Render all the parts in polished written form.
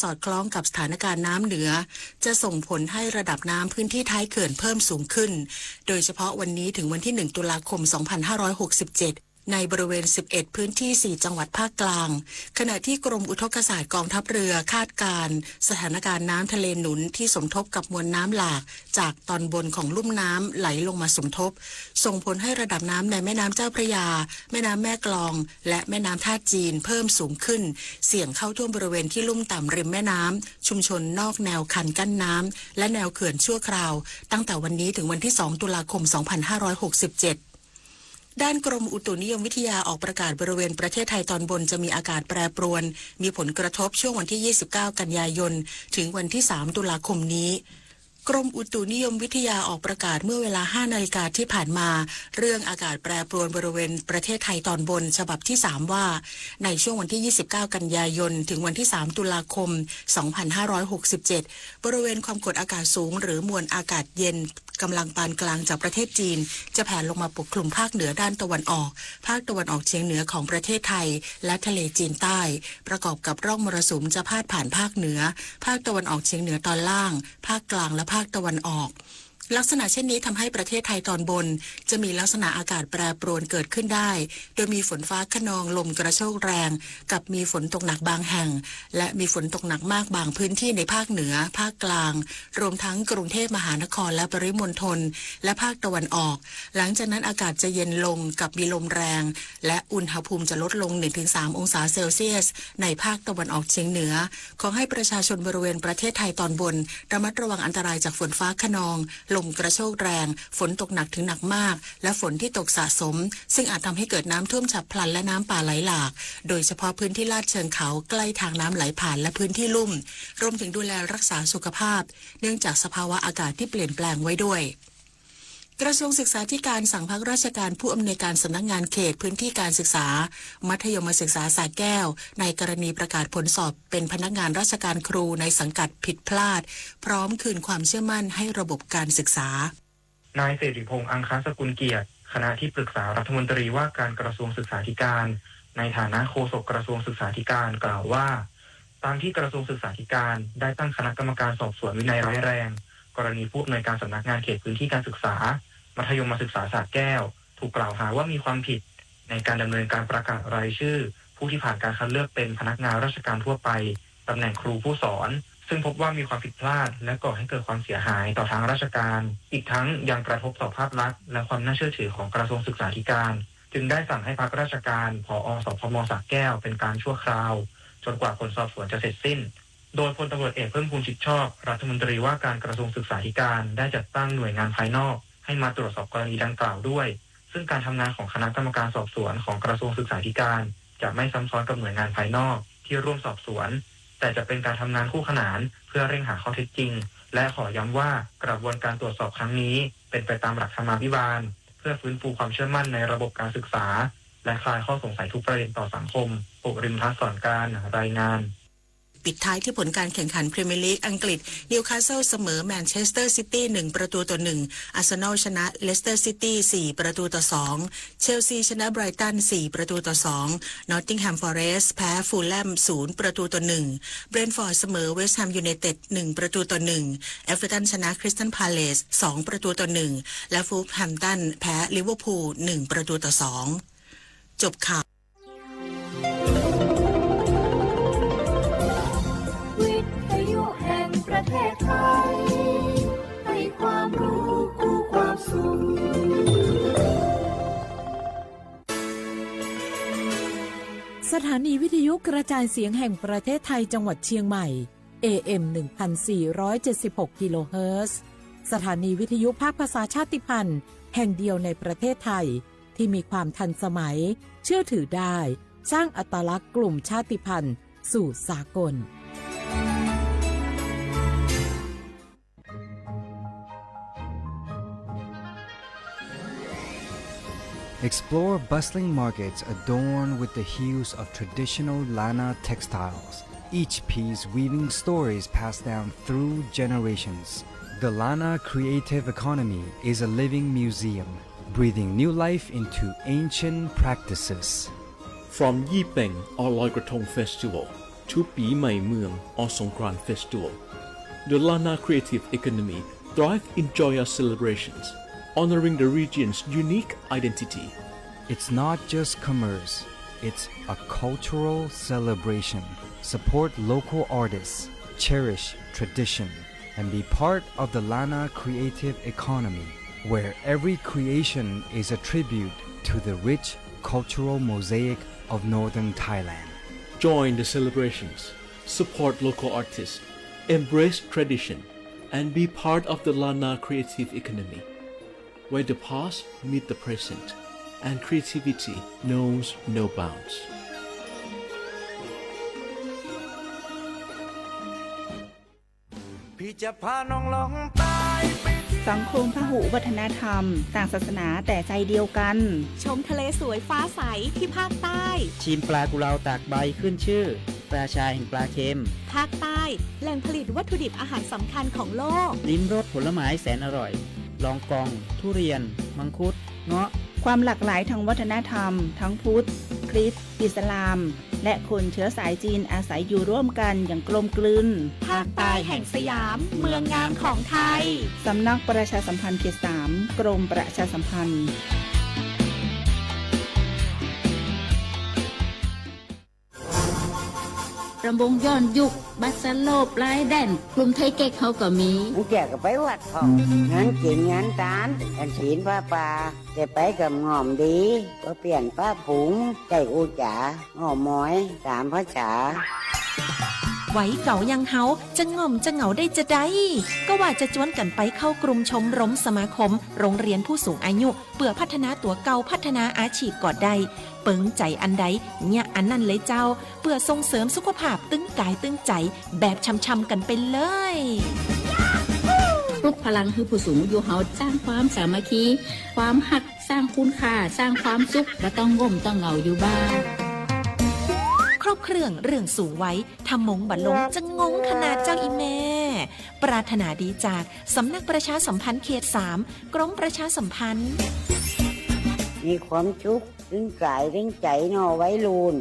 สอดคล้องกับสถานการณ์น้ำเหนือจะส่งผลให้ระดับน้ำพื้นที่ท้ายเขื่อนเพิ่มสูงขึ้นโดยเฉพาะวันนี้ถึงวันที่1ตุลาคม2567ในบริเวณ11พื้นที่4จังหวัดภาคกลางขณะที่กรมอุทกศาสตร์กองทัพเรือคาดการณ์สถานการณ์น้ำทะเลหนุนที่สมทบกับมวลน้ำหลากจากตอนบนของลุ่มน้ำไหลลงมาสมทบส่งผลให้ระดับน้ำในแม่น้ำเจ้าพระยาแม่น้ำแม่กลองและแม่น้ำท่าจีนเพิ่มสูงขึ้นเสี่ยงเข้าท่วมบริเวณที่ลุ่มต่ำริมแม่น้ำชุมชนนอกแนวคันกั้นน้ำและแนวเขื่อนชั่วคราวตั้งแต่วันนี้ถึงวันที่2ตุลาคม2567ด้านกรมอุตุนิยมวิทยาออกประกาศบริเวณประเทศไทยตอนบนจะมีอากาศแปรปรวนมีผลกระทบช่วงวันที่29กันยายนถึงวันที่3ตุลาคมนี้กรมอุตุนิยมวิทยาออกประกาศเมื่อเวลา 5 นาฬิกาที่ผ่านมาเรื่องอากาศแปรปรวนบริเวณประเทศไทยตอนบนฉบับที่3ว่าในช่วงวันที่29กันยายนถึงวันที่3ตุลาคม2567บริเวณความกดอากาศสูงหรือมวลอากาศเย็นกำลังปานกลางจากประเทศจีนจะแผ่ลงมาปกคลุมภาคเหนือด้านตะวันออกภาคตะวันออกเฉียงเหนือของประเทศไทยและทะเลจีนใต้ประกอบกับร่องมรสุมจะพาดผ่านภาคเหนือภาคตะวันออกเฉียงเหนือตอนล่างภาคกลางและภาคตะวันออกลักษณะเช่นนี้ทำให้ประเทศไทยตอนบนจะมีลักษณะอากาศแปรปรวนเกิดขึ้นได้โดยมีฝนฟ้าคะนองลมกระโชกแรงกับมีฝนตกหนักบางแห่งและมีฝนตกหนักมากบางพื้นที่ในภาคเหนือภาคกลางรวมทั้งกรุงเทพมหานครและปริมณฑลและภาคตะวันออกหลังจากนั้นอากาศจะเย็นลงกับมีลมแรงและอุณหภูมิจะลดลง 1-3 องศาเซลเซียสในภาคตะวันออกเฉียงเหนือขอให้ประชาชนบริเวณประเทศไทยตอนบนระมัดระวังอันตรายจากฝนฟ้าคะนองลมกระโชกแรงฝนตกหนักถึงหนักมากและฝนที่ตกสะสมซึ่งอาจทำให้เกิดน้ำท่วมฉับพลันและน้ำป่าไหลหลากโดยเฉพาะพื้นที่ลาดเชิงเขาใกล้ทางน้ำไหลผ่านและพื้นที่ลุ่มรวมถึงดูแลรักษาสุขภาพเนื่องจากสภาวะอากาศที่เปลี่ยนแปลงไว้ด้วยกระทรวงศึกษาธิการสั่งพักราชการผู้อำนวยการสำนักงานเขตพื้นที่การศึกษามัธยมศึกษาสระแก้วในกรณีประกาศผลสอบเป็นพนักงานราชการครูในสังกัดผิดพลาดพร้อมคืนความเชื่อมั่นให้ระบบการศึกษานายเสรีพงษ์อังคสกุลเกียรติคณะที่ปรึกษารัฐมนตรีว่าการกระทรวงศึกษาธิการในฐานะโฆษกกระทรวงศึกษาธิการกล่าวว่าตามที่กระทรวงศึกษาธิการได้ตั้งคณะกรรมการสอบสวนวินัยร้ายแรงกรณีผู้อำนวยการสำนักงานเขตพื้นที่การศึกษามัธยมศึกษาสระแก้วถูกกล่าวหาว่ามีความผิดในการดำเนินการประกาศรายชื่อผู้ที่ผ่านการคัดเลือกเป็นพนักงานราชการทั่วไปตำแหน่งครูผู้สอนซึ่งพบว่ามีความผิดพลาดและก่อให้เกิดความเสียหายต่อทางราชการอีกทั้งยังกระทบต่อภาพลักษณ์และความน่าเชื่อถือของกระทรวงศึกษาธิการจึงได้สั่งให้พักราชการผอ.สพม.สระแก้วเป็นการชั่วคราวจนกว่าผลสอบสวนจะเสร็จสิ้นโดยพลตำรวจเอกเพิ่มพูนจิตชอบรัฐมนตรีว่าการกระทรวงศึกษาธิการได้จัดตั้งหน่วยงานภายนอกให้มาตรวจสอบกรณีดังกล่าวด้วยซึ่งการทำงานของคณะกรรมการสอบสวนของกระทรวงศึกษาธิการจะไม่ซ้ำซ้อนกับหน่วยงานภายนอกที่ร่วมสอบสวนแต่จะเป็นการทำงานคู่ขนานเพื่อเร่งหาข้อเท็จจริงและขอย้ำว่ากระบวนการตรวจสอบครั้งนี้เป็นไปตามหลักธรรมาภิบาลเพื่อฟื้นฟูความเชื่อมั่นในระบบการศึกษาและคลายข้อสงสัยทุกประเด็นต่อสังคมปุริมทัศน์สอนการรายงานปิดท้ายที่ผลการแข่งขันพรีเมียร์ลีกอังกฤษนิวคาสเซิลเสมอแมนเชสเตอร์ซิตี้1-1อาร์เซนอลชนะเลสเตอร์ซิตี้4-2เชลซีชนะไบรตัน4-2นอตติงแฮมฟอเรสต์แพ้ฟูลแลม0-1เบรนท์ฟอร์ดเสมอเวสต์แฮมยูไนเต็ด1-1เอเวอร์ตันชนะคริสตัลพาเลซ2-1และฟูลแฮมป์ตันแพ้ลิเวอร์พูล1-2จบข่าวประเทศไทยให้ความรู้คู่ความสุขสถานีวิทยุกระจายเสียงแห่งประเทศไทยจังหวัดเชียงใหม่ AM 1476 กิโลเฮิรตซ์สถานีวิทยุภาคภาษาชาติพันธุ์แห่งเดียวในประเทศไทยที่มีความทันสมัยเชื่อถือได้สร้างอัตลักษณ์กลุ่มชาติพันธุ์สู่สากลExplore bustling markets adorned with the hues of traditional Lana textiles, each piece weaving stories passed down through generations. The Lana creative economy is a living museum, breathing new life into ancient practices. From Yiping or Loi Krathong Festival to Pi Mai Mueang or Songkran Festival. The Lana Creative Economy thrives in joyous celebrations, honoring the region's unique identity. It's not just commerce, it's a cultural celebration. Support local artists, cherish tradition, and be part of the Lana creative economy, where every creation is a tribute to the rich cultural mosaic of northern Thailand. Join the celebrations, support local artists, embrace tradition, and be part of the Lana creative economy, where the past meet the present and creativity knows no bounds. พี่จะพาน้องลองตายไปที่ สังคมพหุวัฒนธรรม ต่างศาสนาแต่ใจเดียวกัน ชมทะเลสวยฟ้าใสที่ภาคใต้ ชิมปลากุเลาตากใบขึ้นชื่อราชาแห่งปลาเค็ม ภาคใต้แหล่งผลิตวัตถุดิบอาหารสำคัญของโลก ลิ้มรสผลไม้แสนอร่อย ลองกอง ทุเรียน มังคุด เงาะ ความหลากหลายทางวัฒนธรรม ทั้งพุทธ คริสต์ อิสลาม และคนเชื้อสายจีนอาศัยอยู่ร่วมกันอย่างกลมกลืน ภาคใต้แห่งสยาม เมืองงามของไทย สำนักประชาสัมพันธ์เขต 3 กรมประชาสัมพันธ์ รำวงย้อนยุคบัสโลบไร้แดนกลุ่มไทยเก๊กเขาก็มี แกก็ไปวัดพองานกินงานตานกันศีลผ้าป่าจะไปกับงอมดีก็เปลี่ยนป้าผุงใจอูจ๋างอมหมอยสามภาษา ไว้เก่ายังเฮาจะง่อมจะเหงาได้จะได้ก็ว่าจะจวนกันไปเข้ากลุ่มชมรมสมาคม โรงเรียนผู้สูงอายุเพื่อพัฒนาตัวเก่าพัฒนาอาชีพก่อได้เปิงใจอันใดเนี่ยอันนั้นเลยเจ้าเพื่อส่งเสริมสุขภาพตึงกายตึงใจแบบช่ำๆกันไปเลย ปลุกพลังคือผู้สูงอายุเฮาสร้างความสามัคคีความหักสร้างคุณค่าสร้างความสุขและต้องง่มต้องเหงาอยู่บ้านครบเครื่องเรื่องสูงไว้ทำมงบัดลงจะงงขนาดเจ้าอีแม่ปรารถนาดีจากสำนักประชาสัมพันธ์เขต 3 กรมประชาสัมพันธ์ มีความชุกถึงกายถึงใจนอไว้ลูน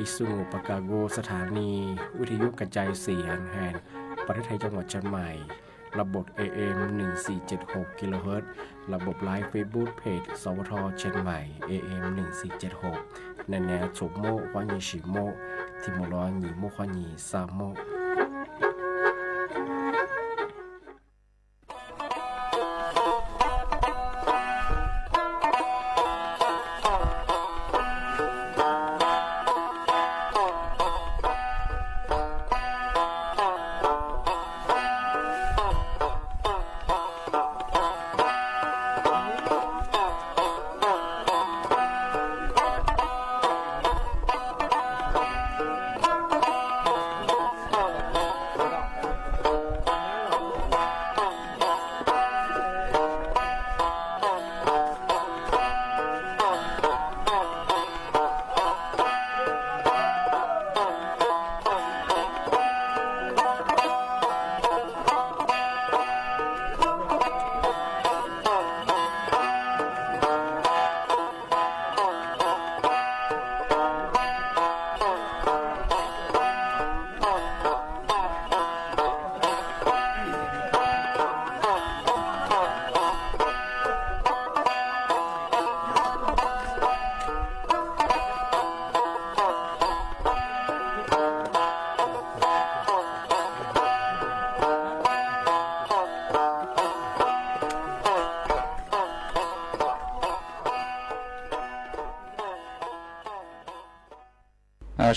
อิสุงปากาโกสถานีวิทยุกระจายเสียงแห่งประเทศไทยจังหวัดเชียงใหม่ระบบ AM 1476 กิโลเฮิรตซ์ระบบไลฟ์เฟซบุ๊กเพจสวทเชียงใหม่ AM 1476ในแนวฉกโมกวานีฉีโมกที่มลอหนีโมควานีซาโมก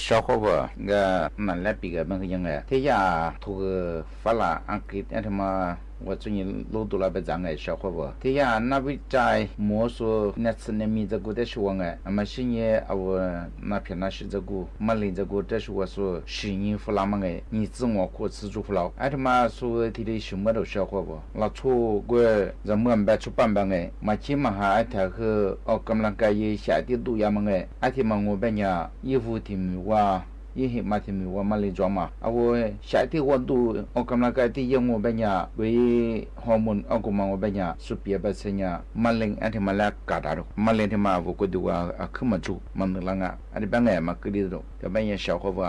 小伙伴个蛮来比个么个样个，他呀图个法拉安格那他妈。我最近老多那边长个小伙伴，他呀那边在摸索那次那米这个的是我个，那么现在我那片那是这个，马林这个这是我说10年弗拉么个，你自我过自主弗拉，哎他妈说他的什么都小伙伴，那出国咱们办出办办个，嘛起码还他和กำลังกาย下地度呀么个，哎他妈我本呀衣服挺哇。一些马天米我马来装嘛，我夏天我都我กำลังกายที่ยัง我เป็นยา为ฮอร์โมน我嘛我เป็นยาสุเปียเป็นเสียมะเร็งอันที่มาแล้วกาดารุมะเร็งที่มา我ก็ดูว่าขึ้นมาจูมันนึกละงะอันนี้เป็นไงมาก็ดีดูแต่เป็นยา小伙伴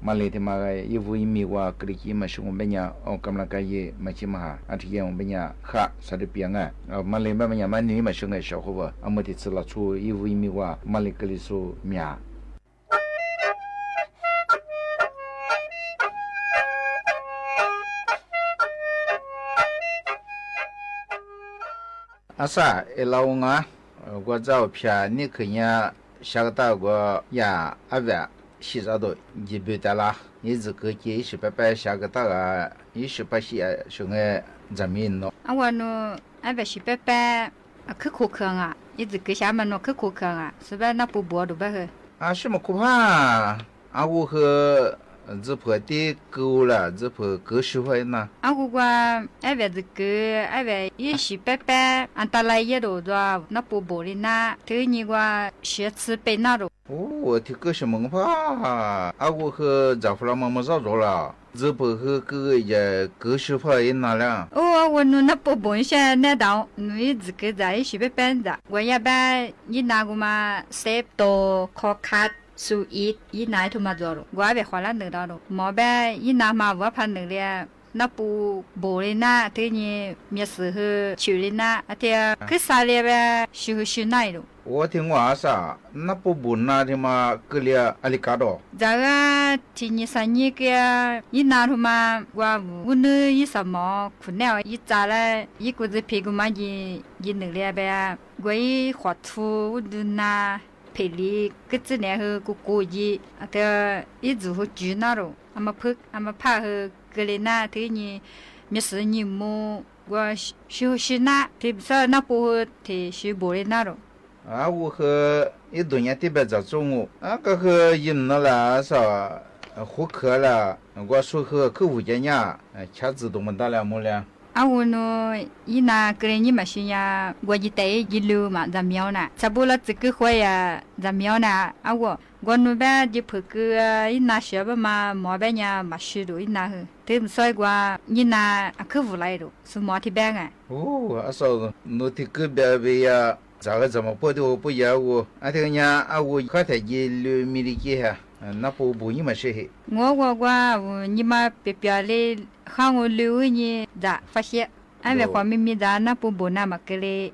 มะเร็งที่มาอีฟูอีมีว่าก็ดีมาช่วงเป็นยากำลังกายมาชิมาอันที่ยังเป็นยาค่ะสัตว์เปียงะมะเร็งเป็นยามันนี่มาช่วง小伙伴เมื่อที่สุดละชูอีฟูอีมีว่ามะเร็งก็เลยสูเมีย阿啥，老我，我照片你看呀，下个大个呀，阿万洗澡都一百多啦，你这个节100下个大个100些是个人民咯。我呢，阿万100去课课啊，你这个下面喏去课课啊，是不那不播都不去？啊，什么可怕？啊，我和。这破的够了，这破够实惠呢。我阿万这个阿万100，俺打来也多多，那不薄的那，对你个学吃白那种。我听个什么话？我和丈夫老妈妈找着了，这破和个也够实惠那了。我那不薄些那道，你这个在100的，我也把你那个嘛塞到考卡。数一拿他妈做了，我还别花了那道了，毛呗一拿嘛我怕那里，那不薄的那对你没时候去的那，而且可啥里呗修那了。我听我啥，那不薄那的嘛，个里阿里嘎多。这个今年3年个一拿他妈我那一什么困难一扎了，一个子屁股嘛一那里呗，我一画图我都拿。陪你各自然后个过节，的一直和住那咯，俺们怕和个里那对你没事你么，我休那，特别是那不和的休不的那咯。我和一多年特别在中午，个和人那啦啥，户口啦，我说和客户家呀，车子都没打了么了。我呢，一拿个人你们说呀，我一带一路嘛，咱苗呢，差不多这个会呀，咱苗呢，我那边就拍个一拿小吧嘛，毛边呀嘛许多一拿去，对不所以话一拿客户来了，是毛提边啊。说那提个别呀，这个怎么不都不要我？这个呀，我看他一路米的几哈。那不你们是我你妈别的看我留你咋发现俺们话咪咪咋那不那么个嘞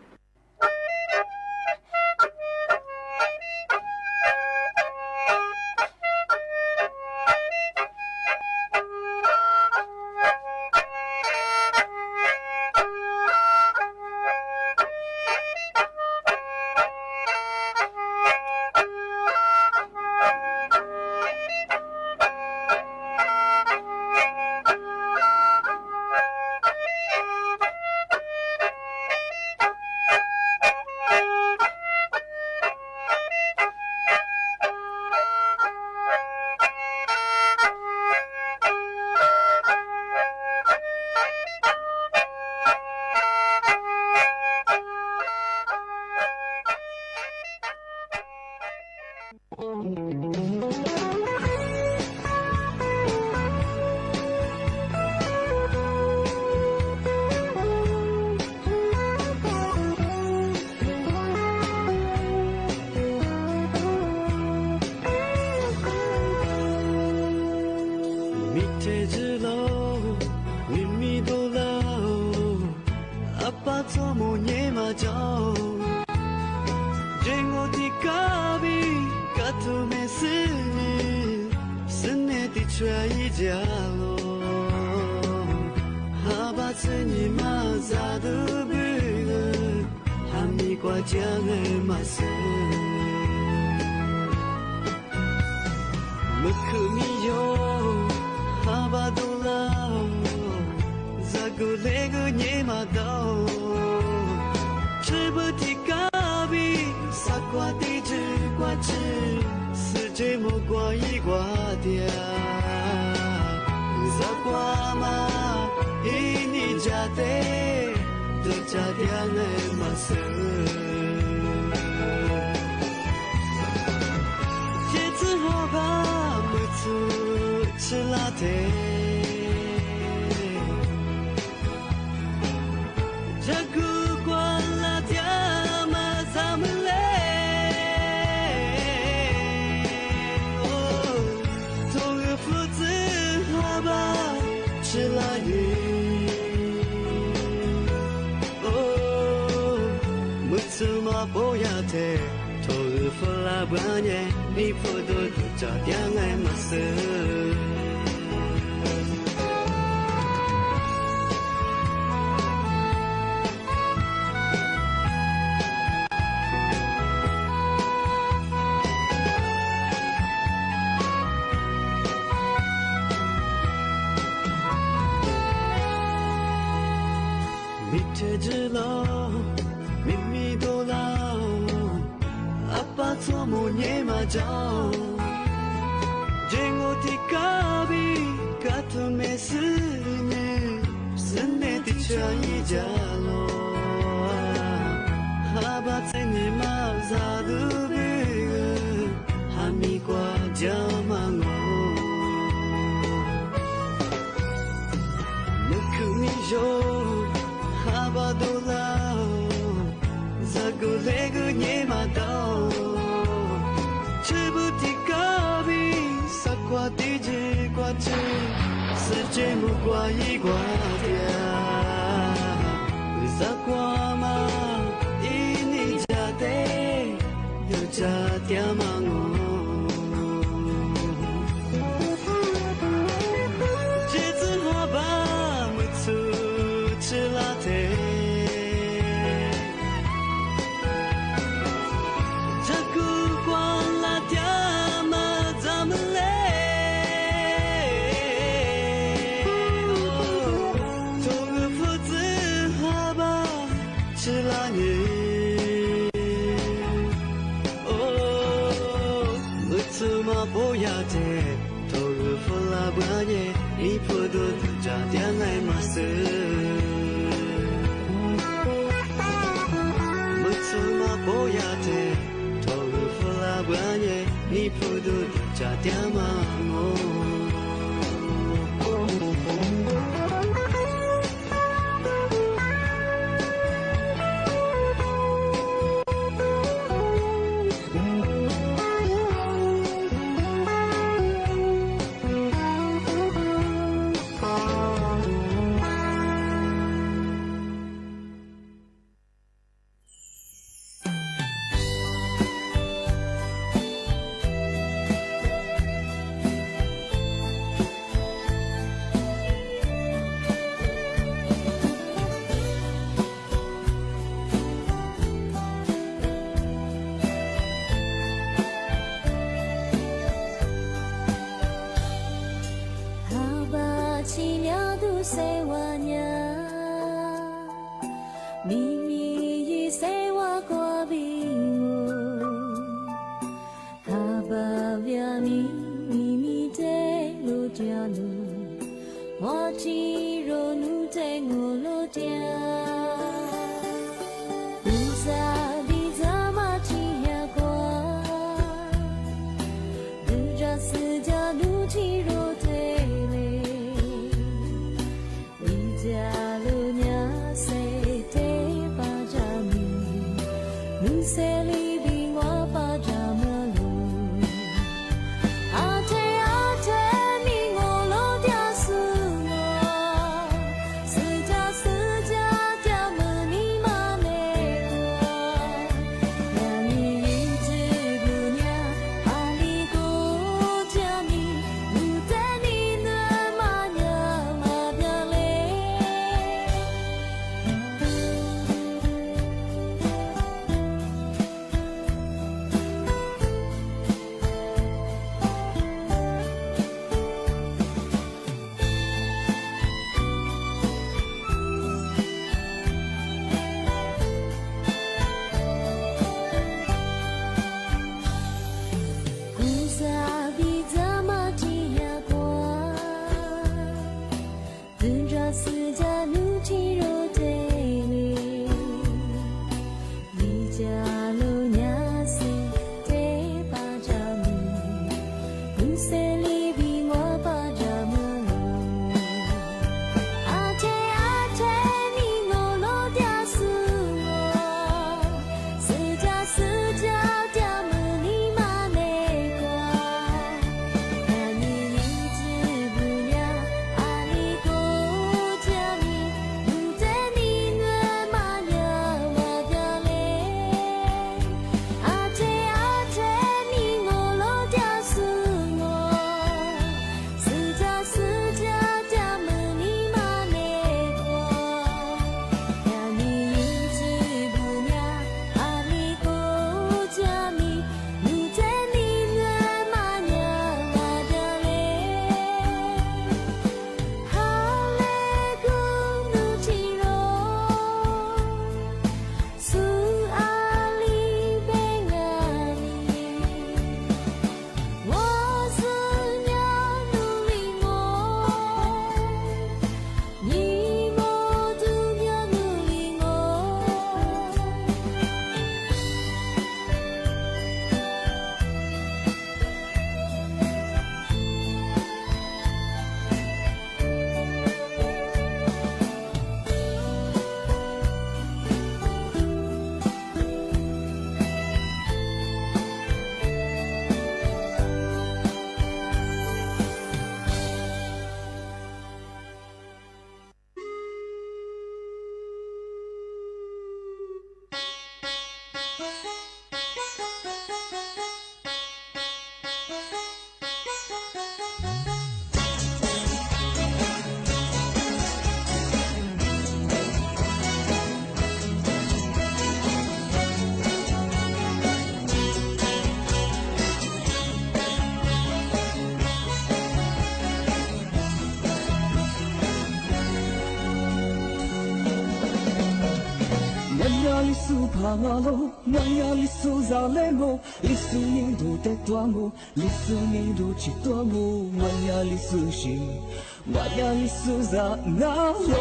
방아로 나야 리수자 레모 리수님도 대도하고 리수님도 지도하고 나야 리수시 나야 리수자 나로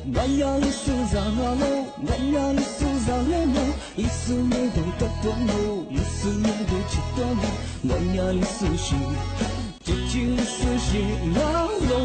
나야 리수자 나로 나야 리수자 레모 리수님도 대도하고 리수님도 지도하고 나야 리수시 지지 리수시 나로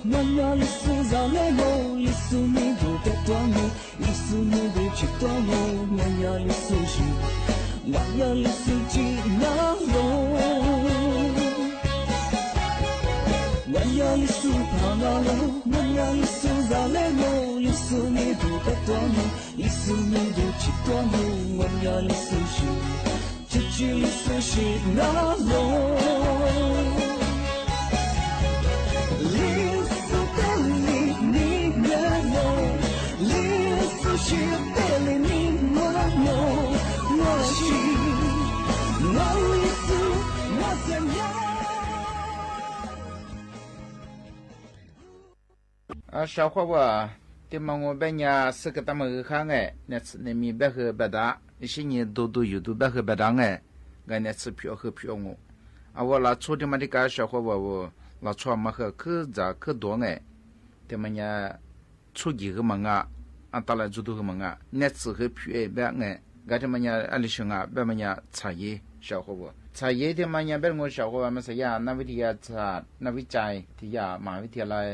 나야 리수자 레모 리수님도 대도하고 리수님도 지도하고 나야 리수시 나야 리수지 나로 나야 리수 방아로 나야 리수자 레모 리수님도 대도하고 리수님도 지도하고 나야 리수시 지지 리수시 나로小伙伴，对嘛我别伢是个他们看哎，那次那米别喝别打，一些年多有都别喝别打哎，俺那次票喝票我，我拉出的嘛的个小伙伴我拉出嘛喝可咋可多哎，对嘛伢出几个嘛打来做多个嘛那次喝票哎别哎，俺这嘛伢阿里兄啊别嘛伢茶叶小伙伴。茶叶的嘛伢别我小伙伴嘛是呀，那วิทยาศาสตร์นักวิจัยที่ยามหาวิทยาลัย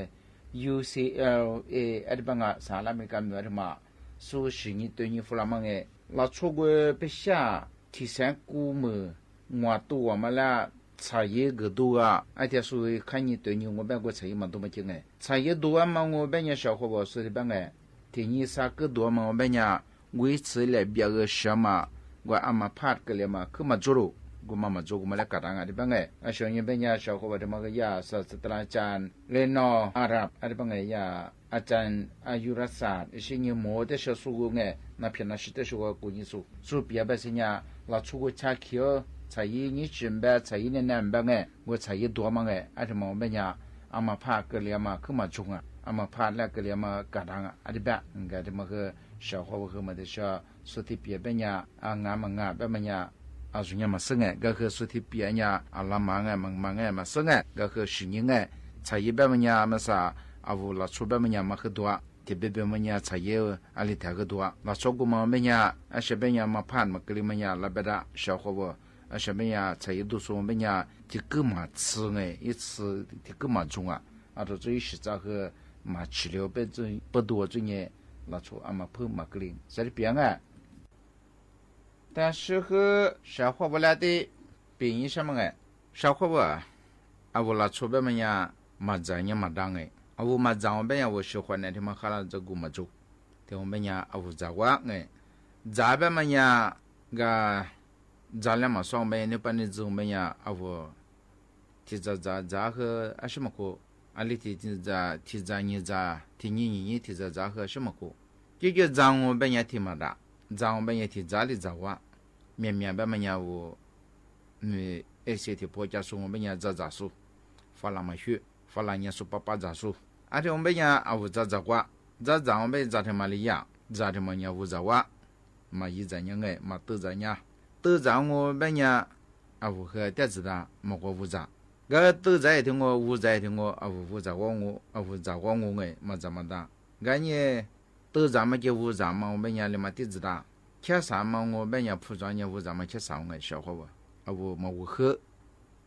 UCLA อันบังอ่ะสหรัฐอเมริกาเหนือมาสู้สิ่งนี้ตัวนี้ฝรั่งมั้งเราช่วยไปชาที่แสนกูมืองัวตัวมาละชายเยกตัวไอ้ที่สู้ขันนี้ตัวนี้งัวแบบก็ชายมันตัวมาจริงชายเยตัวมันงัวแบบนี้小伙伴说的บังที่นี่สักตัวมันงัวแบบนี้วิธีเลยเบียร์什么我阿妈怕个了嘛คือมาจุรุกูมาจูกูมาแล้วกระดังอะไรบ้างไงอาชญ์เป็นยาชาวเขาบอกว่าอยาศาสตราจารย์เรนออาหรับอะไรบ้างไงยาอาจารย์อายุรศาสตร์สิ่งนี้หมดที่สู้กูไงนับเป็นนักศิษย์สู้กูยิ่งสู้เปียแบบสิ่งนี้เราสู้กูชาเขียวใช้ยี่จุ่มแบบใช้ยี่แน่นบ้างไงกูใช้ยี่ตัวมั้งไงอะไรมองเป็นยาอามาพาเกลียมาขึ้นมาจุงอามาพาแล้วเกลียมากระดังอะไรแบบงั้นที่มันคือชาวเขาบอกมันจะชอบสุดที่เปียเป็นยางานมังงานแบบมันยาอาจุนยามาซึ่งก็คือสุดที่เปียเนี่ยอาลามังมังมาซึ่งก็คือสิ่งนี้ใช้แบบมันยามาซาอาวุธชุบแบบมันยามาคือตัวที่แบบมันยาใช้อะไรแท้ก็ตัวเราชอบกูมาเป็นยาอาเชเป็นยามาผ่านมากลีมันยาลาเบดาชาวเขาบอกอาเชเป็นยาใช้ดูส่วนเป็นยาที่กูมาซื้อ一次ที่กูมา中อาตัวจุย实在和มา治疗被จุ不多จุ呢เราชอบอามาเพิ่มมากลีใช่เปียง但是和小伙伴来的便宜什么小伙伴我拉出别么呀马扎呀马当我马扎我别呀我喜欢那他妈哈拉这古马做แต่我别呀我扎哇扎别么呀个扎了嘛双别那半日子我别呀我提扎和什么个阿里提扎你扎提你提扎和什么个这个扎我别呀提嘛的扎我别呀提扎里扎哇面别么呀我一些提婆家说我别呀扎说发了嘛血发了年说爸爸扎说而且我别呀我扎哇扎我别扎他妈里呀扎他妈呀我扎哇嘛一扎年嘛都扎呀都扎我别呀我和爹子的么个我扎个都在听我扎我扎我扎我嘛这么大俺呢都咱们就无咱们我们家里嘛地子大，吃啥嘛我们家铺装也无咱们吃啥个小伙吧，啊我嘛无喝，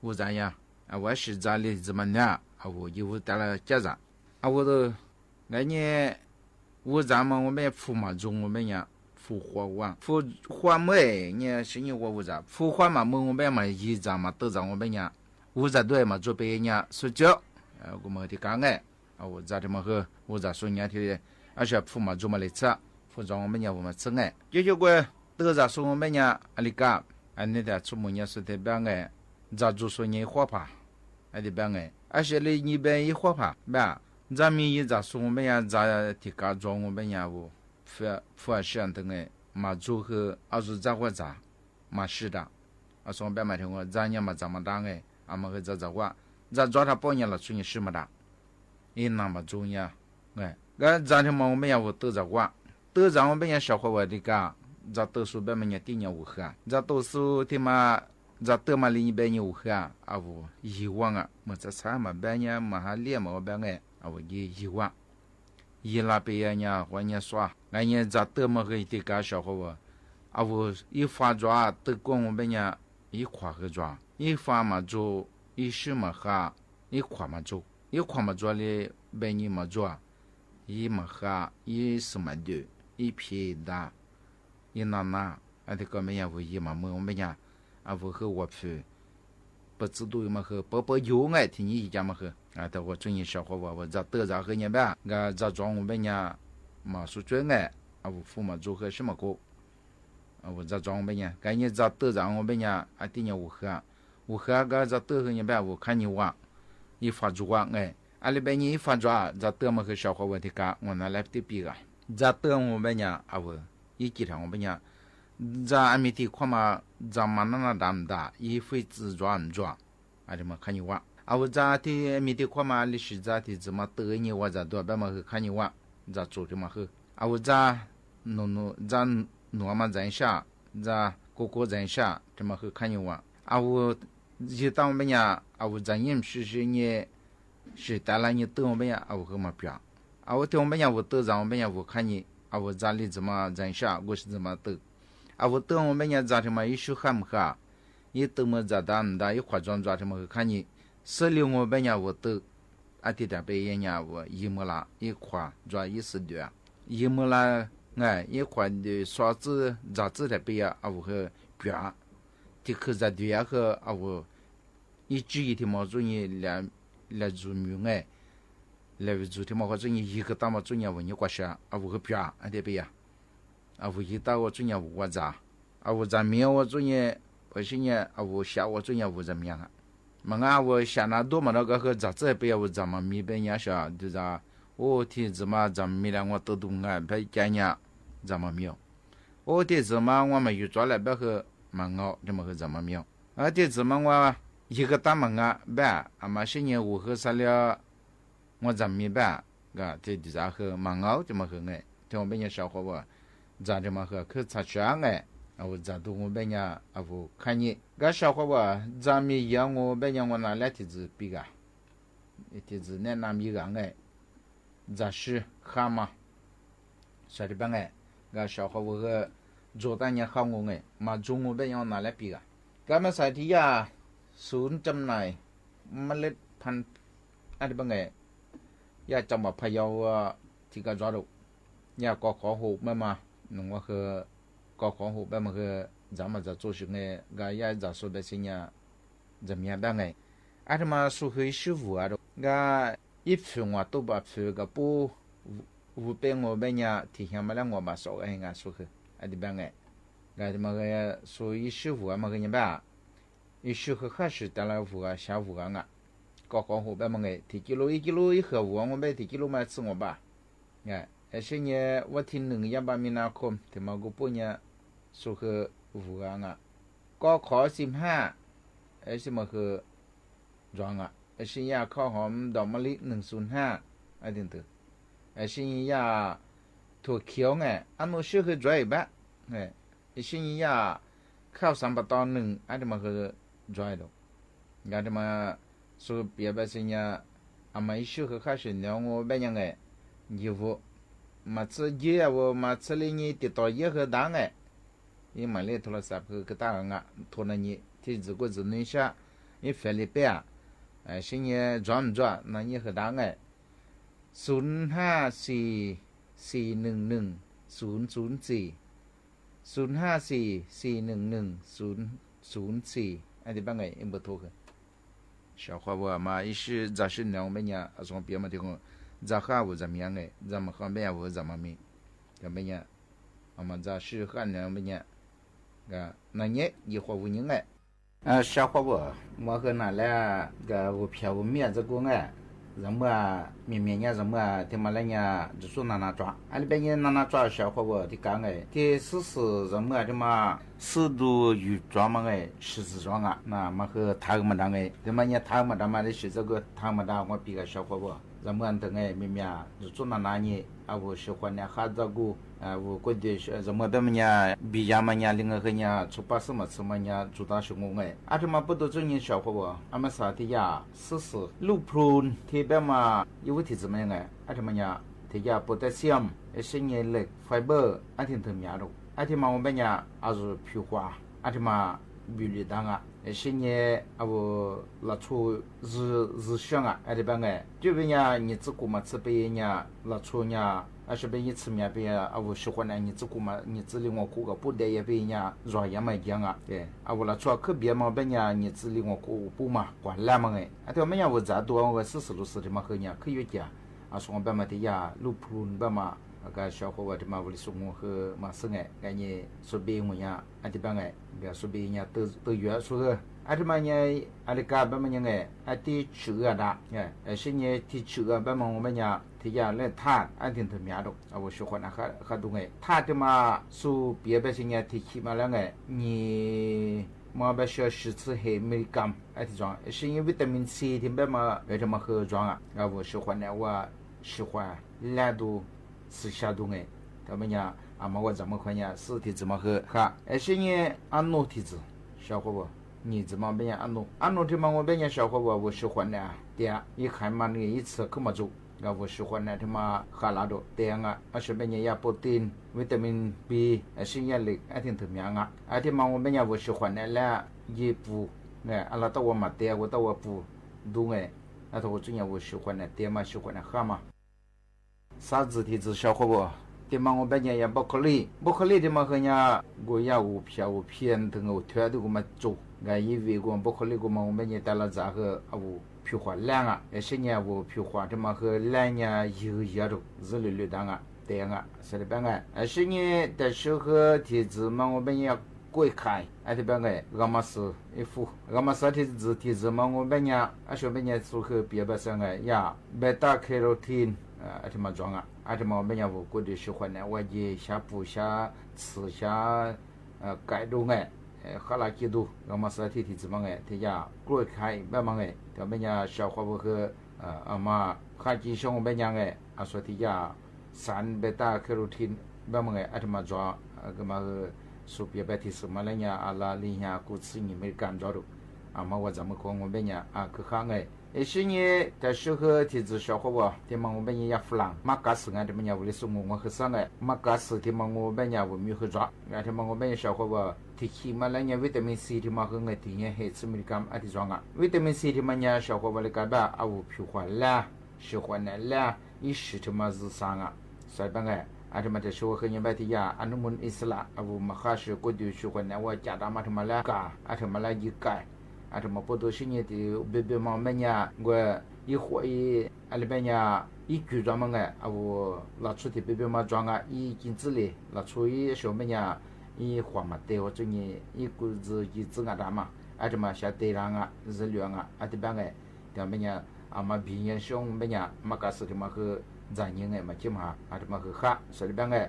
无咱呀，啊我是家里怎么呢？啊我有带了家长，啊我都那年无咱们我们铺嘛中我们家铺花碗，铺花梅呢是你我无咱，铺花嘛我们嘛一咱嘛都咱我们家，无咱对嘛做别人睡觉，我们的干哎，啊我咱这么和无咱说人的。而且铺嘛做嘛来吃，铺装我们家我们吃哎，就个都在说我们家阿里嘎，俺那点出门也是特别哎，咱就说你火怕，还得别哎，而且嘞你别一火怕，别，咱们一咱说我们家咱提高装我们家我，富山等哎，嘛做和阿是咋个咋，嘛是的，啊说别买听我咱家嘛咱们当哎，俺们和咋话，咱抓他半年了，出你是么的，一那么重要，哎。咱天嘛我们也有都在玩，都在我们也小伙伴的干，咱都说别们也第年无喝，咱都说他妈，咱都嘛另一边有喝，啊我遗忘啊，么这菜嘛别人嘛还练嘛我别个，啊我也遗忘，一那边呢我也耍，俺也咱都嘛和的干小伙伴，啊我一发抓都跟我们呢一块去抓，一发嘛做，一时嘛喝，一块嘛做，一块嘛做哩别人嘛做。一么哈，一什么的，一皮的，一那，啊，这个没有一嘛，我们家啊，我和我去，不知道嘛和，不有爱听你家嘛和，啊，但我最近小伙我这得着和你们，啊，这装我们家嘛说真爱，啊，我父母做和什么过，啊，我这装我们家，赶紧这得着我们家啊，第年我喝个这得和你们，我看你玩，一发就玩哎。阿里边你发抓，咱得么个小伙问题干，我拿来的比个，咱得我们家啊我，一几天我们家，咱阿米的看嘛，咱嘛那大唔大，一会自抓唔抓，啊这么看你玩，啊我咱的米的看嘛，历史咱的怎么得你我咱多别么个看你玩，咱做的么个，啊我咱咱挪嘛咱下，咱哥咱下，这么个看你玩，啊我一到我们家，啊我咱饮食呢。是带来你等我们呀，啊我和嘛表，啊我等我们呀，我等让我们呀，我看你，啊我家里怎么人下，我是怎么等，啊我等我们呀，咋什么一手喊不喊，一等么咋大唔大，一化妆咋什么看你，16我们呀我等，啊这点白眼呀我一么啦，一块抓12，一么啦，哎一块的刷子咋子的白呀，啊我和表，这可咋对呀和啊我一句一天毛主你两。来做明哎，来做的嘛，或者你一个大嘛做年问你关系啊，我个表啊对不呀？啊我一到我做年我咋？啊我咋明我做年，我是年啊我下我做年我怎么样啊？嘛啊我下那多嘛那个和咋这边我怎么没被人家对咋？我天怎么怎么没了我都懂啊？别讲呀，怎么没有？我天怎么我们又抓来别和蛮好，怎么和怎么没有？啊天怎么我？一个大门啊，别，阿妈些年我和啥了，我怎么办？个这咋和蛮好怎么和哎？听我们家小伙伴，咋这么和去查查哎？啊我咋都我们家啊我看你，个小伙伴咱们养我们家我拿来提子比个，提子那拿米个哎，咋是蛤蟆？啥的办哎？个小伙伴和做单年好我哎，嘛中我们家拿来比个，干嘛啥的呀？ศูนย์จำหน่ายเมล็ดพันธุ์อะไรบ้างไงยาจังหวัดพะเยาที่กระจอดยากขอหูแม่มาหนุ่มว่าคือกขอหูแม่มาคือจะมาจะ做事ไงก็ยาจะ说的是呀怎么样บ้างไงอาตมาสุข师傅啊ก็一票我都把票个不无被我被呀提醒มาแล้ว我把手ให้งานสุขอะไรบ้างไงก็อาตมาก็说一师傅啊มาคือยังบ้า一时和还是带来五个下午个啊，搞好后边么个提几路1 kilo 一盒我们提几路买吃我吧，哎，而且呢我听1米那空，他妈个半年说和五个啊，搞考15，而且么个装啊，而且呀考好到么里105，哎等等，而且呀脱桥哎，俺们学会做一半，哎，而且呀考300到1，俺们个。抓到，伢他妈说别把些伢，俺们一学和开始聊我别样个衣服， มาซื้อเยอะว่ามาซื้อนี่ติดต่อเยอะคือดังไงยี่หมายเลขโทรศัพท์คือกระต่างอ่ะโทรนี่ที่จะกูจะนึกชายี่ฟิลิปปิน์สิ่งนี้จอมจ่อนั่นยี่คือดังไง054-411-004อันนี้บ้างไงเบอร์โทรคือ小伙伴嘛，一是咋是两百年，从别么地方，咋下午怎么样哎？咱们河边我怎么没？怎么样？我们咋是汉两百年？啊，那年一花五年哎。小伙伴，我和那来个我票我面子过哎。人么面面伢人么，他妈来伢就说拿抓，俺那边伢拿抓小伙伴的讲哎，这是人么他妈适度有抓嘛哎，十字抓啊，那么和他们当哎，他妈伢他们当嘛的是这个他们当我比个小伙伴，人么等哎面面就做拿呢，啊我喜欢呢哈这个。我过去什么别么伢，比亚么伢，另外个伢，出巴什么什么伢，做大手工哎，啊他妈不都做人小伙伴，俺们啥的呀，试试路普，特别嘛，有问题怎么样哎，啊他妈伢，他家potassium，生叶类 fiber，啊挺特别的，啊他妈我们伢，还是皮花，啊他妈比例当啊。生叶啊我拉出日香啊，啊这边哎，这边伢你自古嘛这边伢拉出伢。啊，是被一次面被啊，我喜欢呢，你自古嘛，你自里我过个不得也被人家软也没讲啊，对，啊我那说可别嘛，被人家你自里我过不嘛，管烂嘛哎，啊对，我们家我咋多我40-60的嘛和人家可以讲，啊说我别嘛的呀，路普别嘛，那个小伙伴的嘛，我的说我和嘛生哎，感觉说别我呀，啊这边哎，别说别人家都约说个。啊，这么呢，啊，这个别么样哎，啊，地吃个的，哎，是呢，地吃个别么我们呢，他家来谈，啊，挺特别的，啊，我喜欢那哈东哎，他这么说别别是呢，提起嘛了哎，你嘛别说10次黑没干，啊，这种是因为维他命 C 的别么为什么喝装啊？啊，我喜欢呢，我喜欢懒惰吃下东哎，他们呢，啊嘛我怎么看呢？是提怎么喝哈？哎，是呢，按诺提子，小伙伴。你怎么变安诺他妈我变小伙伴我喜欢的对啊一看嘛你一次可么做啊我喜欢的他妈哈拉多对啊啊是变呀โปรตีนวิตามิน B สิ่งอย่างเล็กอ่ะถึงมีอ่ะอ่ะที่มา我变呀我喜欢的啦叶ปูเนี่ยอะไรตัวมาเตะ我ตัวปูดูไง啊ตัว真呀我喜欢的对嘛喜欢的哈嘛啥子体质小伙伴ที่มา我变呀บรอกโคลีที่มาคือเนี่ยกูอยากอุเพียนถึงอุทวดกูมาจู个因为我不可能我们呢带了这个啊我皮花烂啊，是呢我皮花他妈和烂呢有的，日绿的啊，对啊，是的边个，是呢但是和体质嘛我们也过开，这边个我们是一副，我们是体质嘛我们呢，是我们呢是和别的上个呀，贝塔卡罗汀这么装啊，这么我们呢我过去喜欢呢，我也下补下吃下改动哎。哈拉基督，我们是体质嘛哎，他家过开别嘛哎，他们家小伙伴和嘛哈基兄我们家哎，啊说他家3贝塔卡罗汀别嘛哎，他们抓个嘛说别别提示嘛人家阿拉里下古吃你没干着的，嘛我怎么讲我们家啊去看哎。是呢，但是和体质小伙伴，他们我们也弗朗，马嘎斯啊，他们家屋里是我和上哎，马嘎斯他们我们家我没有抓，他们我们小伙伴，提起嘛人家维他命 C 他们和我提呢黑吃没干啊的装啊，维他命 C 他们家小伙伴的干吧，啊我皮花啦，喜欢的啦，一时他们是啥啊，所以办哎。他们在说和人白提呀，安门伊斯兰，啊我们还是过去喜欢的，我家他们他们来干，他们来一干。啊，这么不多些年的别别嘛们呀，我一会一啊里边呀一举装嘛个，啊我拿出的别别嘛装啊，一金子嘞，拿出一小么呀，一花嘛对我这呢一股子一子啊大嘛，啊这么下对上啊，日亮啊，啊这边个，他们呀啊嘛平原上么呀，嘛个是他妈和咱人个嘛起码啊这么和哈，所以边个。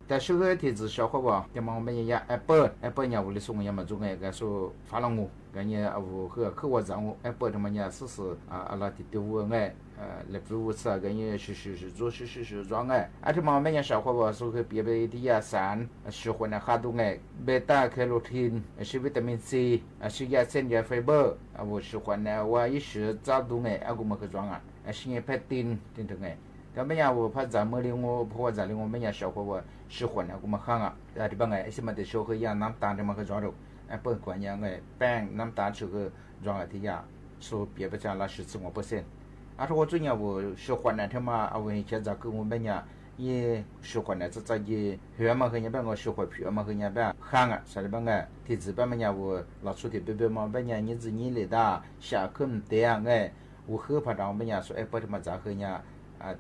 但是个体质小伙伴，他们我们也Apple呢，我的送也嘛做个，说发了我，感觉啊我和客户让我Apple他们呢试试啊拉的我哎，来服务吃，感觉是做是装哎，他们我们小伙伴说个别的呀3，喜欢的哈多哎，贝塔卡罗汀，是维他命 C，是亚碘亚 fiber，我喜欢的我一时早都哎，我们去装啊，是呢pectin，等等哎。但没呀我怕咱们的我破咱的我没呀小伙我是混了我们看啊ที่บางไงที่มันจะโชว์คือยาน้ำตาลที่มันก็ร้อนเปิดกว่ายังไงแป้งน้ำตาล是个ร้อนที่ยา说别不讲了15%ถ้า我最近我是混了他妈我现在跟我们呀也是混了在也血嘛和人家我是混血嘛和人家看啊啥的bangไงที่日本们呀我老出的别嘛bang呀你自己来的下课这样哎我喝怕到们呀说不他妈咋喝呀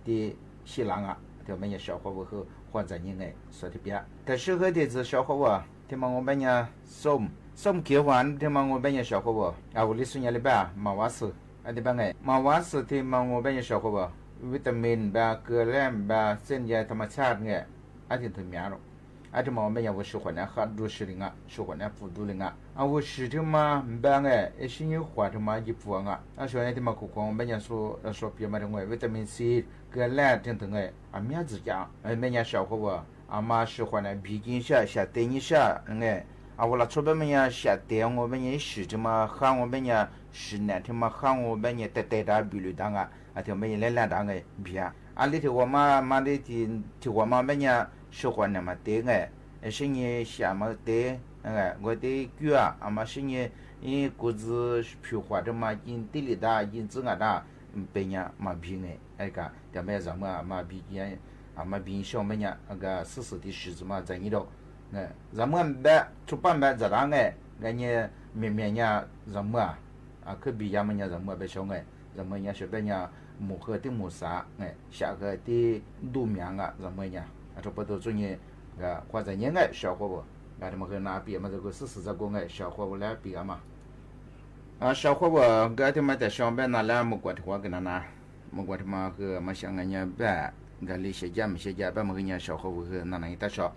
的西郎啊他们呀小伙我喝或者人哎说的别但是喝的是小伙我他妈我们呀ส้มเขียวหวานที่มังเป็นยังชอบเขาบ่เอาลิสุญญาลิบะมาวาสอันนี้เป็นไงมาวาสที่มังเป็นยังชอบเขาบ่วิตามินแบบเกลือแร่แบบเส้นใยธรรมชาติเนี่ยอันนี้ถึงมีอะไรอันที่มังเป็นยังว่าสุขเนี่ยขาดดูสิลิงอ่ะสุขเนี่ยฟูดูลิงอ่ะเอาว่าสิ่งที่มาเป็นไงสิ่งที่ขวาที่มาหยิบฟังอ่ะอันส่วนที่มาคุกงเป็นยังสูบยามาถึงไงวิตามินซีเกลือแร่ถึงไงอันมีอะไรจ้ะเป็นยังชอบเขาบ่อามาสุขเนี่ยบีกินชาเตนิชาไง我拉出边么呀？下电我们也是这么喊我们呀，是那天嘛喊我们呀，带他比率当啊，天么也来当个比啊。里头我妈的提我妈们呀，是换那么对个，是你下么对，我的狗啊，嘛是你骨子皮花的嘛，因地里大，因子啊大，被呀嘛比个，天么咱们嘛比呀，嘛比小么呀，死的狮子嘛在里头。咱们白出版白这样个，人家面呀咱们可比咱们呀咱们白小个，咱们呀是白呀木河的木沙，下个的路面啊咱们呀，这不都做呢或者人个小伙不，他们和那边嘛这个是这个个小伙不来比嘛，小伙不，他们在上班那来木管的话跟那木管他们和嘛像人家白，里些家白嘛人家小伙不和那一大少。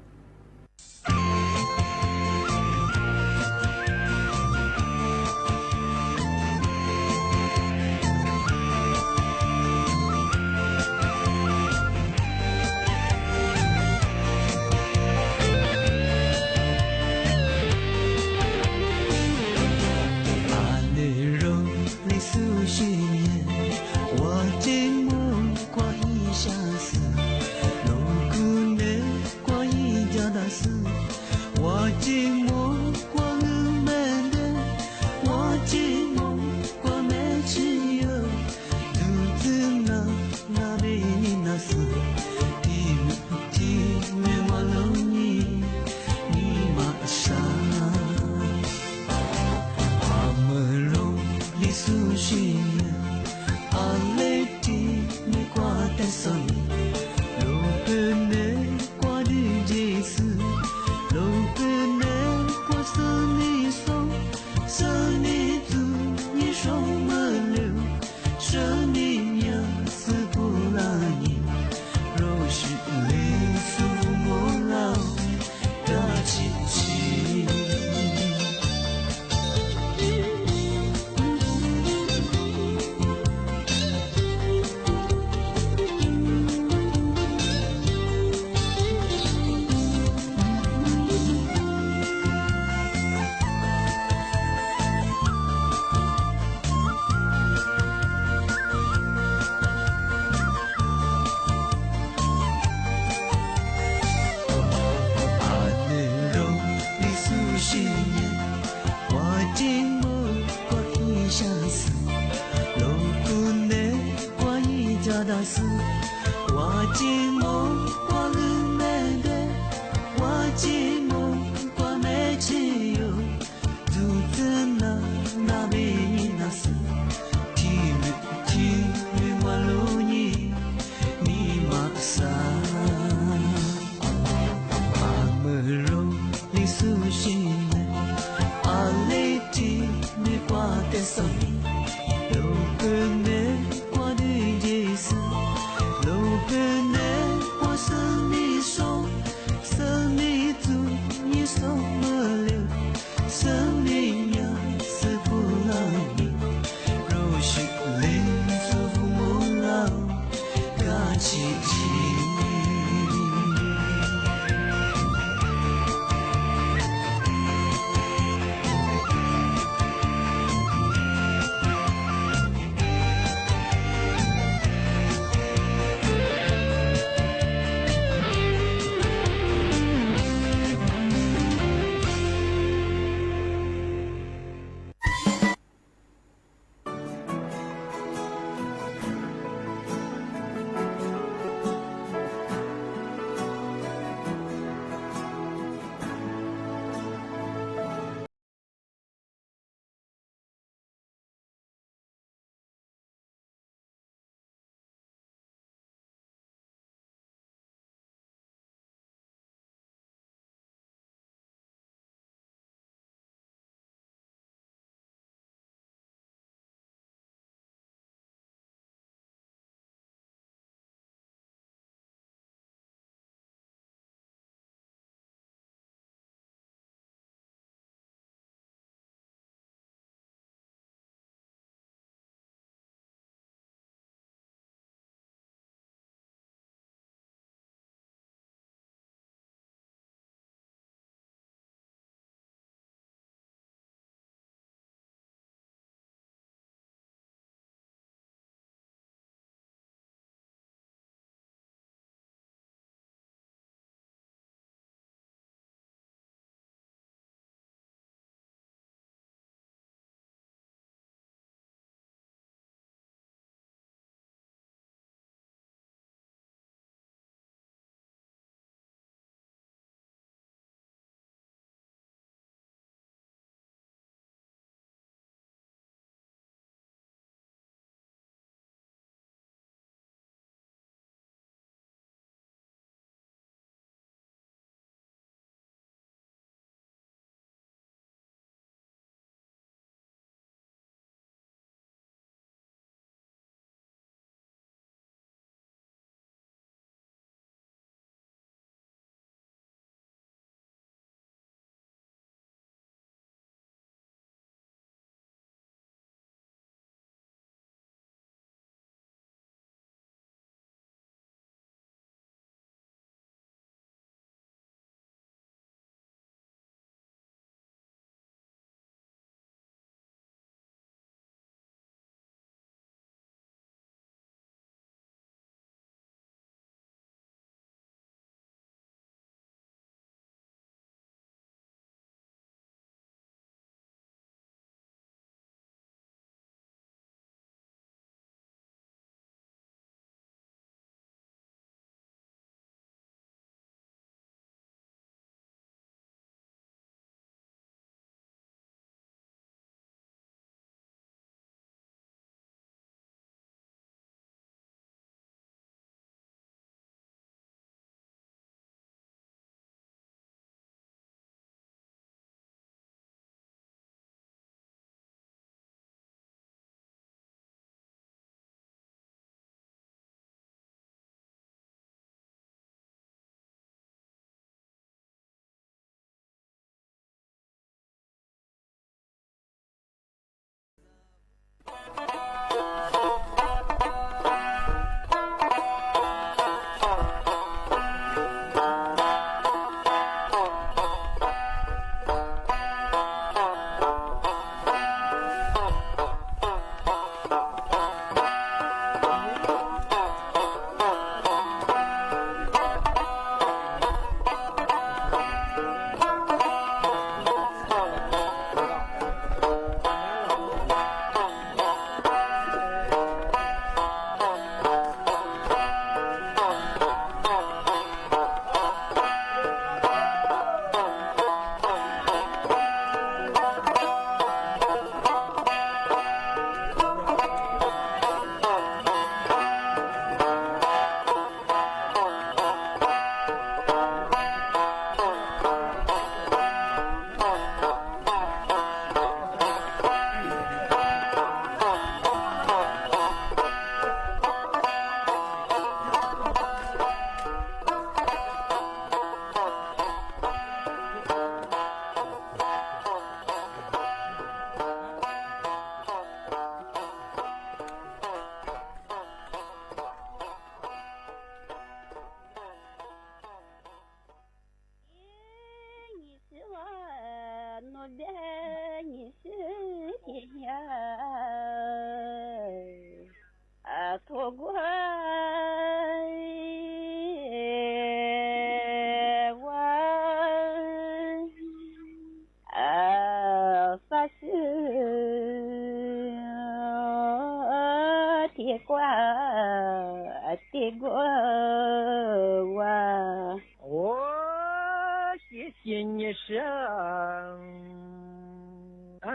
qua ti qua wa 我谢谢你生，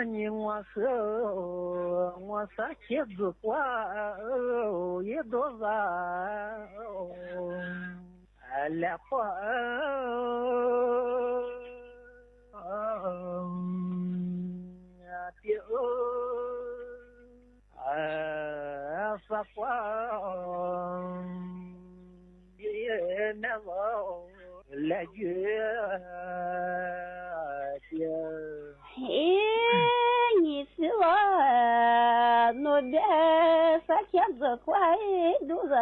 你我是我啥妻子过一多少来过啥过也那个来句你是我我的啥妻子快多少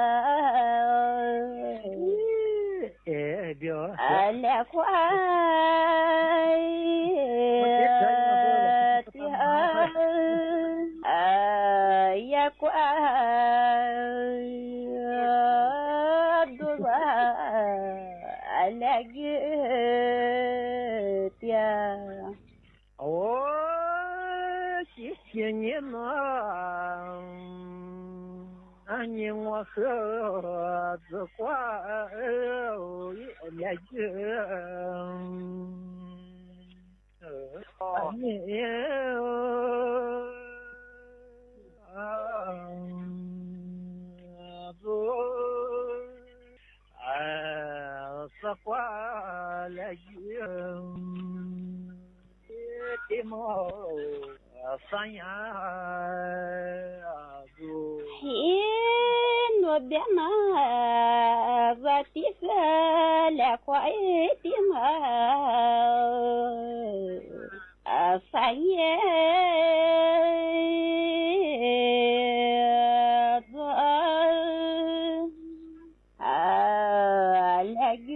来快也快多少来个的我谢谢你呢，你我和子挂来句你是挂来句的毛三呀我别拿我的个来快的嘛三爷来个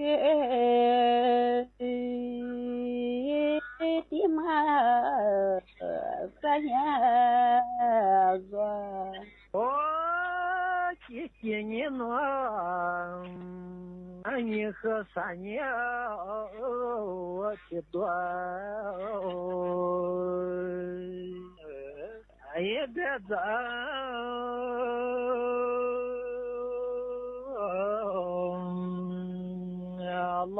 的嘛三呀我谢谢你呢，你和三年我的多，也别走，老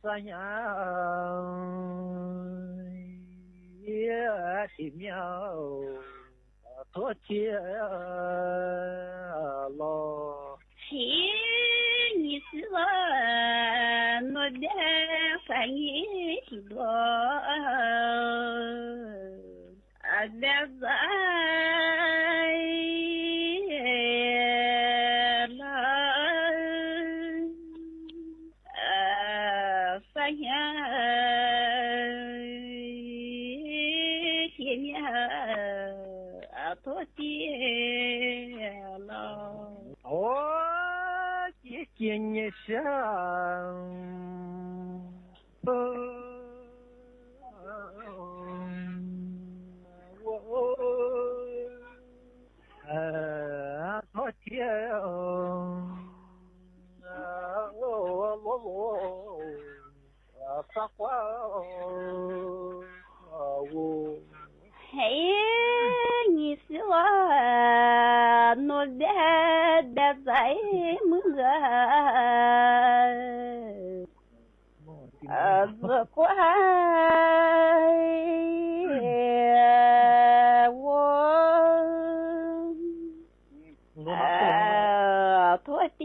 三年也的苗。多天了，你是我的反应是多，别在反应前面。多天了，我谢谢你生，我多天撒花我。你是我努力的在梦子乖我昨天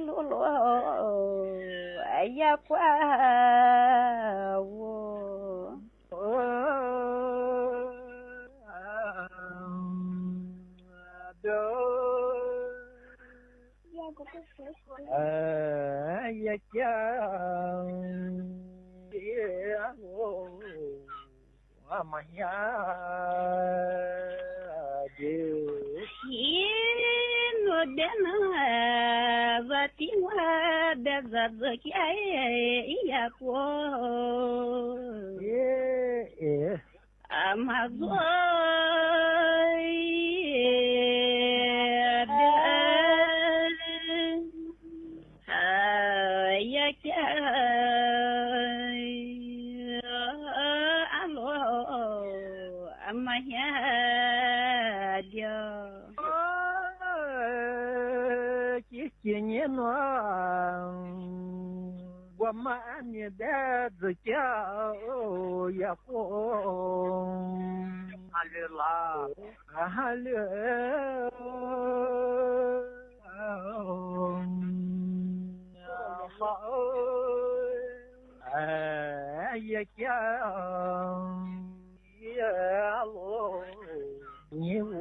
露露也怪我也讲我们呀就我的那我的我的日子也过马做我们你的自家也红，哈利啦，哈利。也讲也路你我，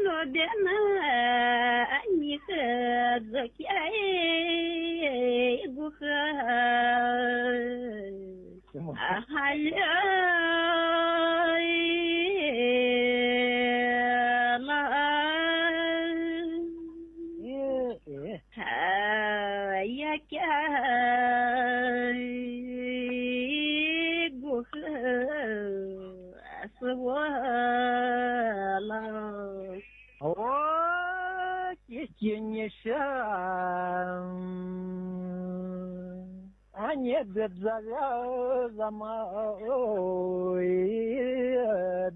我的妈，你可这家不可哈喽。你想，俺也别这个怎么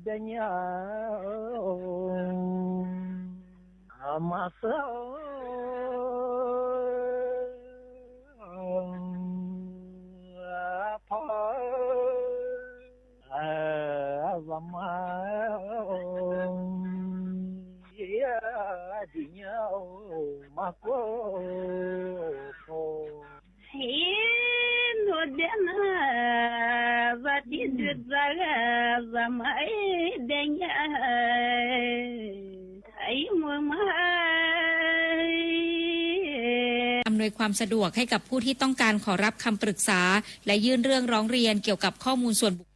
的呢？俺妈说，跑，我妈。我的妈，我的日子怎么的呀？哎妈妈 อำนวยความสะดวกให้กับผู้ที่ต้องการขอรับคำปรึกษาและยื่นเรื่องร้องเรียนเกี่ยวกับข้อมูลส่วนบุคคล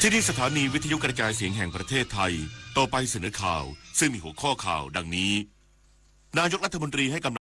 ที่นี่สถานีวิทยุกระจายเสียงแห่งประเทศไทยต่อไปเสนอข่าวซึ่งมีหัวข้อข่าวดังนี้นายกรัฐมนตรีให้กำ